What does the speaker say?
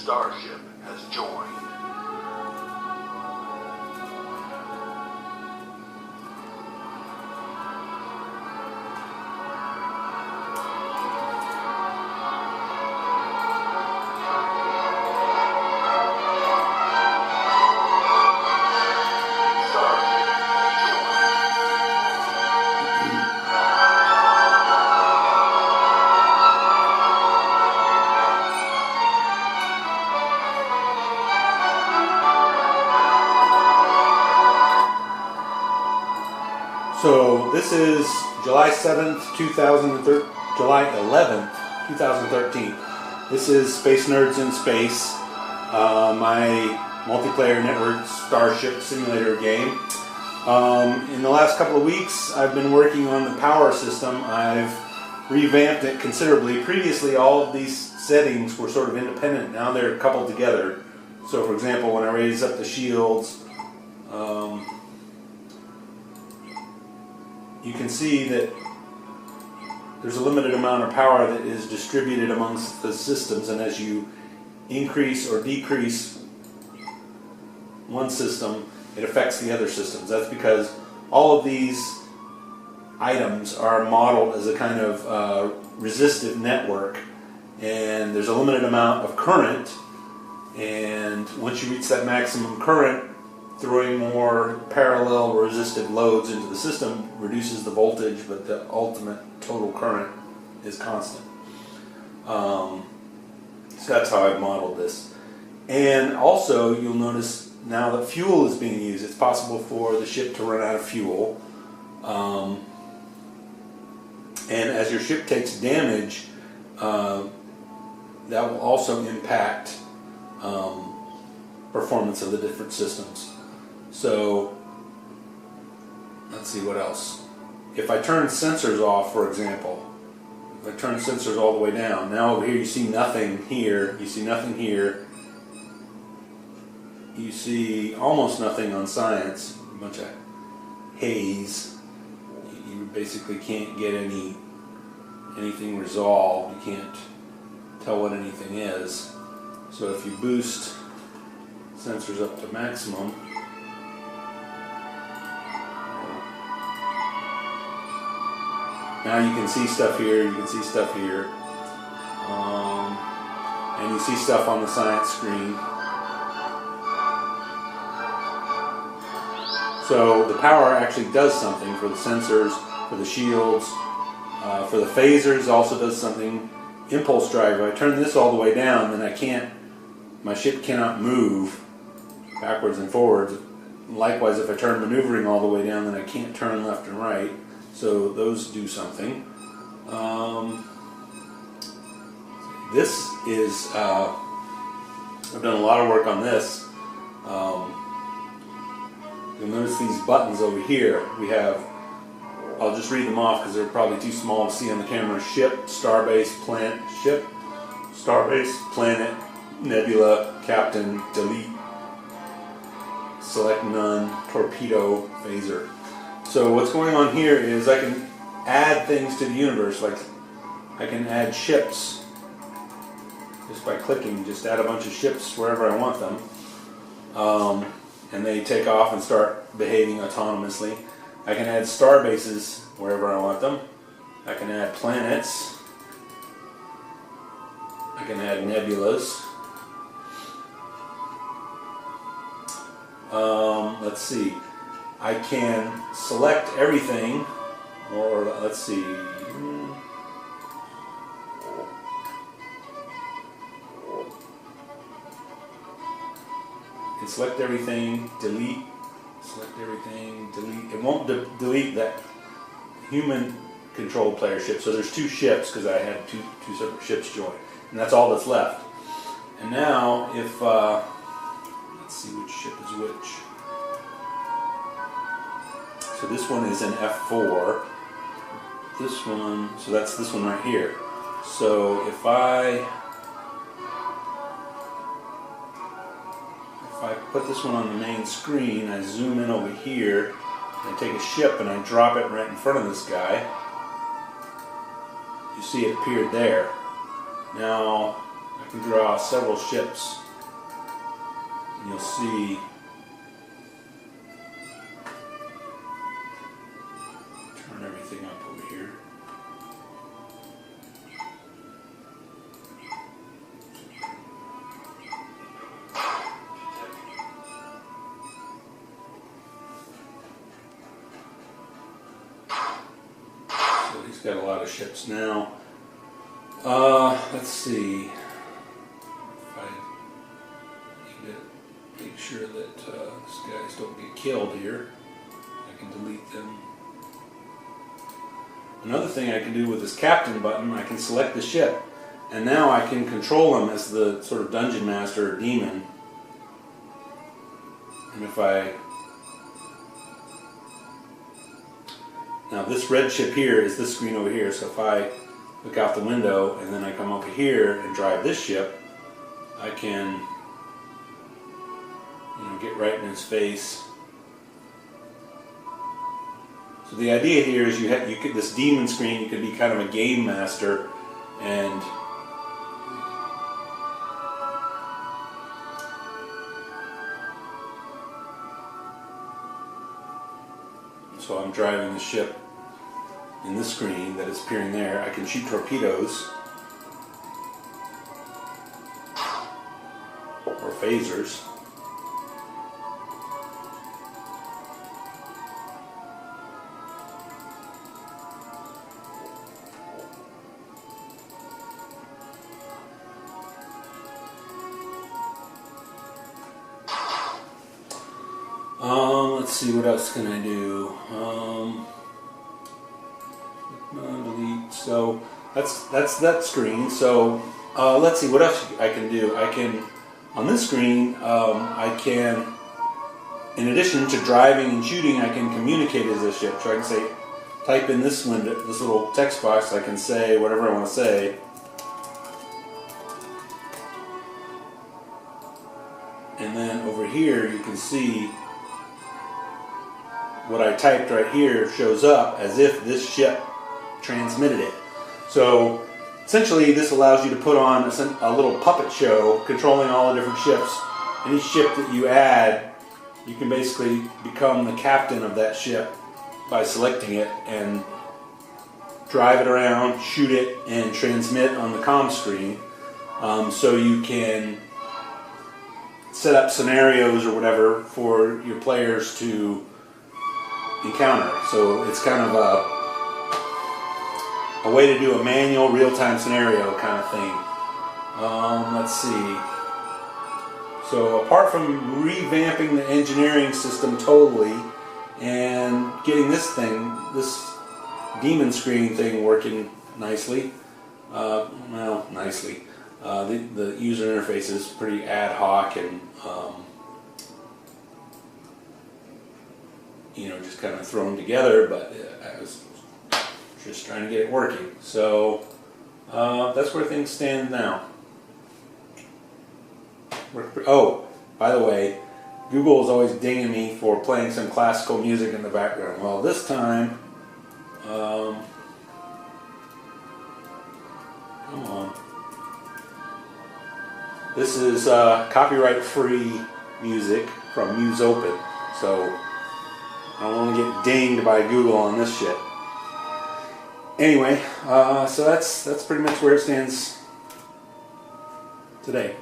Starship has joined. So this is July 7th, July 11th, 2013. This is Space Nerds in Space, my multiplayer network Starship Simulator game. In the last couple of weeks, I've been working on the power system. I've revamped it considerably. Previously, all of these settings were sort of independent. Now they're coupled together. So, for example, when I raise up the shields, you can see that there's a limited amount of power that is distributed amongst the systems, and as you increase or decrease one system, it affects the other systems. That's because all of these items are modeled as a kind of resistive network, and there's a limited amount of current, and once you reach that maximum current, throwing more parallel resistive loads into the system reduces the voltage, but the ultimate total current is constant. So that's how I've modeled this. And also, you'll notice now that fuel is being used. It's possible for the ship to run out of fuel. And as your ship takes damage, that will also impact performance of the different systems. So, let's see what else. If I turn sensors off, for example, if I turn sensors all the way down, now over here you see nothing here, you see nothing here, you see almost nothing on science, a bunch of haze. You basically can't get anything resolved, you can't tell what anything is. So if you boost sensors up to maximum, now you can see stuff here, you can see stuff here, and you see stuff on the science screen. So the power actually does something for the sensors, for the shields, for the phasers also does something. Impulse drive, if I turn this all the way down, then my ship cannot move backwards and forwards. Likewise, if I turn maneuvering all the way down, then I can't turn left and right. So those do something. This is, I've done a lot of work on this. You'll notice these buttons over here. We have, I'll just read them off because they're probably too small to see on the camera. Ship, starbase, planet, ship, starbase, planet, nebula, captain, delete, select none, torpedo, phaser. So what's going on here is I can add things to the universe, like I can add ships just by clicking, just add a bunch of ships wherever I want them, and they take off and start behaving autonomously. I can add star bases wherever I want them. I can add planets. I can add nebulas. Let's see. I can select everything, or let's see. I can select everything, delete, select everything, delete. It won't delete that human controlled player ship. So there's two ships because I had two separate ships joined, and that's all that's left. And now, if let's see which ship is which. So this one is an F4. This one, so that's this one right here. So if I put this one on the main screen, I zoom in over here, I take a ship and I drop it right in front of this guy. You see it appeared there. Now I can draw several ships. And you'll see turn everything up over here. So he's got a lot of ships now. Let's see. If I need to make sure that these guys don't get killed here, I can delete them. Another thing I can do with this captain button, I can select the ship, and now I can control him as the sort of dungeon master or demon. And if now this red ship here is this screen over here, so if I look out the window and then I come over here and drive this ship, I can get right in his face. So the idea here is you could this demon screen, you could be kind of a game master, and so I'm driving the ship in this screen that is appearing there. I can shoot torpedoes or phasers. Let's see, what else can I do? Delete. So that's that screen. So let's see what else I can do. I can, on this screen, I can, in addition to driving and shooting, I can communicate as a ship. So I can say, type in this window, this little text box. I can say whatever I want to say. And then over here, you can see what I typed right here shows up as if this ship transmitted it. So essentially this allows you to put on a little puppet show controlling all the different ships. Any ship that you add, you can basically become the captain of that ship by selecting it and drive it around, shoot it, and transmit on the comm screen. So you can set up scenarios or whatever for your players to encounter. So it's kind of a way to do a manual real-time scenario kind of thing. Let's see. So apart from revamping the engineering system totally and getting this demon screen thing working nicely, the user interface is pretty ad hoc and just kind of thrown together, but I was just trying to get it working. So that's where things stand now. Oh, by the way, Google is always dinging me for playing some classical music in the background. Well, this time, come on. This is copyright-free music from MuseOpen, so I don't want to get dinged by Google on this shit. Anyway, so that's pretty much where it stands today.